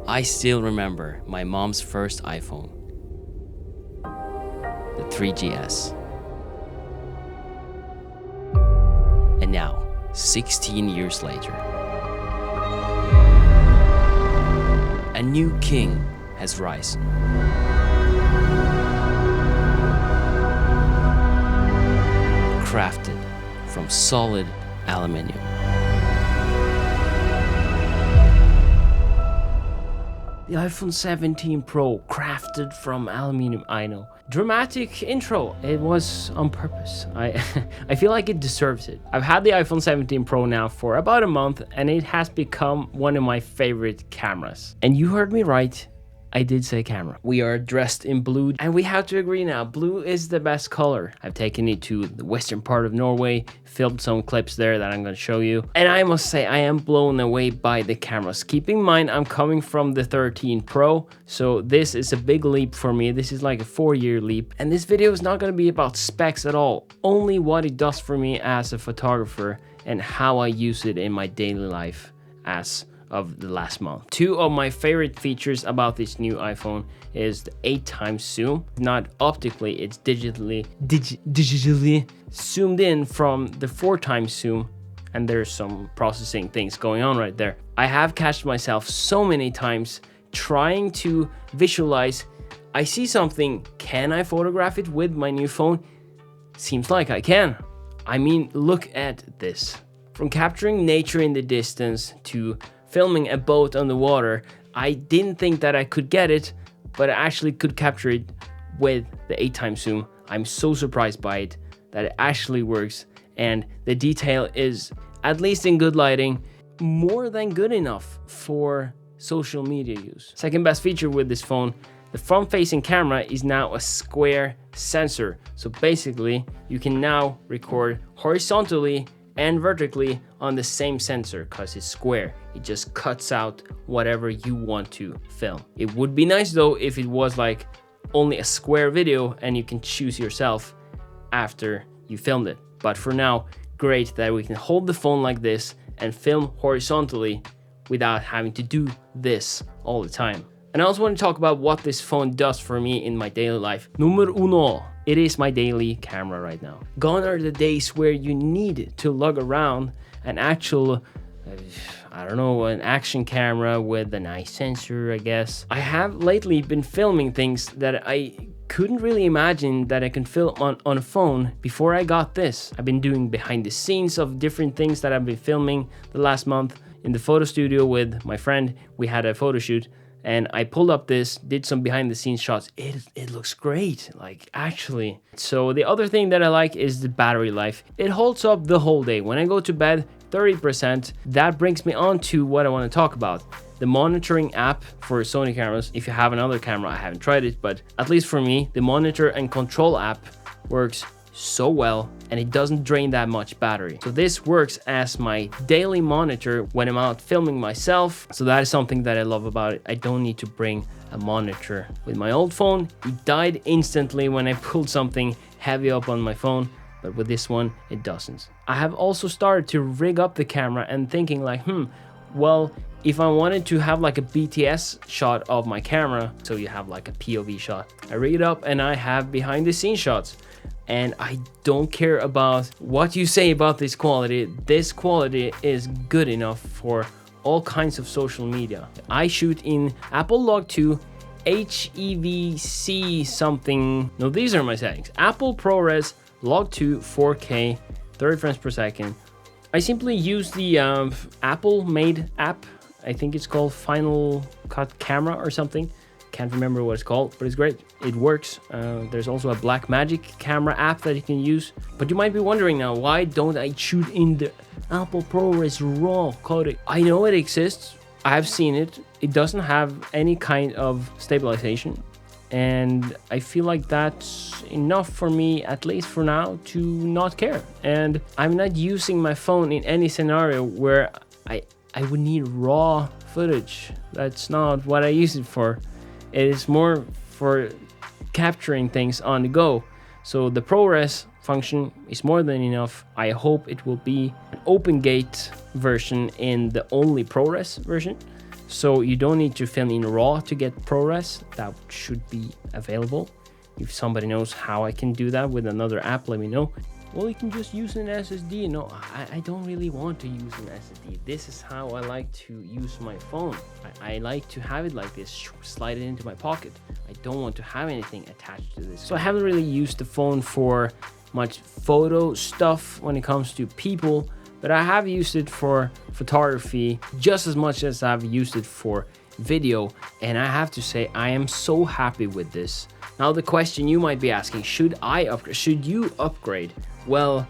I still remember my mom's first iPhone, the 3GS. And now, 16 years later, a new king has risen. Crafted from solid aluminium. The iPhone 17 Pro, crafted from aluminium, I know. Dramatic intro, it was on purpose. I feel like it deserves it. I've had the iPhone 17 Pro now for about a month and it has become one of my favorite cameras. And you heard me right, I did say camera. We are dressed in blue and we have to agree now, blue is the best color. I've taken it to the western part of Norway, filmed some clips there that I'm going to show you. And I must say I am blown away by the cameras. Keep in mind I'm coming from the 13 Pro, so this is a big leap for me. This is like a 4-year leap. And this video is not going to be about specs at all, only what it does for me as a photographer and how I use it in my daily life as of the last month. Two of my favorite features about this new iPhone is the 8x zoom. Not optically, it's digitally zoomed in from the 4x zoom, and there's some processing things going on right there. I have catched myself so many times trying to visualize, I see something, can I photograph it with my new phone? Seems like I can. I mean, look at this. From capturing nature in the distance to filming a boat on the water, I didn't think that I could get it, but I actually could capture it with the 8x zoom. I'm so surprised by it that it actually works, and the detail is, at least in good lighting, more than good enough for social media use. Second best feature with this phone, the front-facing camera is now a square sensor. So basically, you can now record horizontally and vertically on the same sensor because it's square. It just cuts out whatever you want to film. It would be nice though if it was like only a square video and you can choose yourself after you filmed it. But for now, great that we can hold the phone like this and film horizontally without having to do this all the time. And I also want to talk about what this phone does for me in my daily life. Numero uno. It is my daily camera right now. Gone are the days where you need to lug around an actual, an action camera with a nice sensor, I guess. I have lately been filming things that I couldn't really imagine that I can film on a phone before I got this. I've been doing behind the scenes of different things that I've been filming the last month. In the photo studio with my friend, we had a photo shoot. And I pulled up this, did some behind the scenes shots. It looks great, like actually. So the other thing that I like is the battery life. It holds up the whole day. When I go to bed, 30%. That brings me on to what I want to talk about. The monitoring app for Sony cameras. If you have another camera, I haven't tried it, but at least for me, the monitor and control app works so well and it doesn't drain that much battery. So this works as my daily monitor when I'm out filming myself. So that is something that I love about it. I don't need to bring a monitor. With my old phone, it died instantly when I pulled something heavy up on my phone, but with this one, it doesn't. I have also started to rig up the camera and thinking like, well, if I wanted to have like a BTS shot of my camera, so you have like a POV shot, I rig it up and I have behind the scenes shots. And I don't care about what you say about this quality. This quality is good enough for all kinds of social media. I shoot in Apple Log 2, HEVC something. No, these are my settings. Apple ProRes, Log 2, 4K, 30 frames per second. I simply use the Apple made app. I think it's called Final Cut Camera or something. Can't remember what it's called, but it's great. It works. There's also a Blackmagic camera app that you can use. But you might be wondering now, why don't I shoot in the Apple ProRes RAW codec? I know it exists. I have seen it. It doesn't have any kind of stabilization. And I feel like that's enough for me, at least for now, to not care. And I'm not using my phone in any scenario where I would need raw footage. That's not what I use it for. It is more for capturing things on the go. So the ProRes function is more than enough. I hope it will be an open gate version in the only ProRes version. So you don't need to film in RAW to get ProRes. That should be available. If somebody knows how I can do that with another app, let me know. Well, you can just use an SSD. No, I don't really want to use an SSD. This is how I like to use my phone. I like to have it like this, slide it into my pocket. I don't want to have anything attached to this. So I haven't really used the phone for much photo stuff when it comes to people, but I have used it for photography just as much as I've used it for video, and I have to say I am so happy with this. Now the question you might be asking, should I upgrade? Should you upgrade? Well,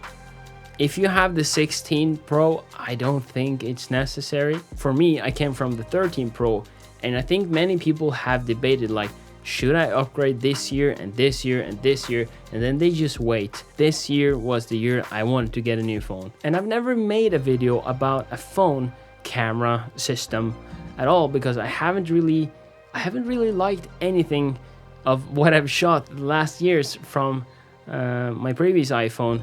if you have the 16 Pro, I don't think it's necessary. For me, I came from the 13 Pro, and I think many people have debated like, should I upgrade this year and this year and this year, and then they just wait. This year was the year I wanted to get a new phone. And I've never made a video about a phone camera system at all, because I haven't really liked anything of what I've shot the last years from my previous iPhone.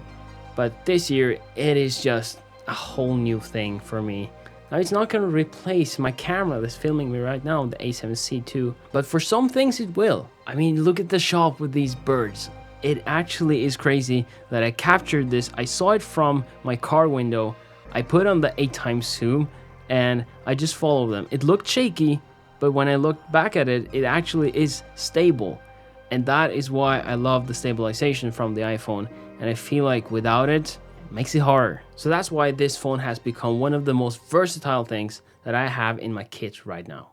But this year it is just a whole new thing for me. Now it's not going to replace my camera that's filming me right now, the A7C II, but for some things it will. I mean, look at the shot with these birds. It actually is crazy that I captured this. I saw it from my car window. I put on the 8x zoom and I just followed them. It looked shaky, but when I looked back at it, it actually is stable. And that is why I love the stabilization from the iPhone. And I feel like without it, makes it harder. So that's why this phone has become one of the most versatile things that I have in my kit right now.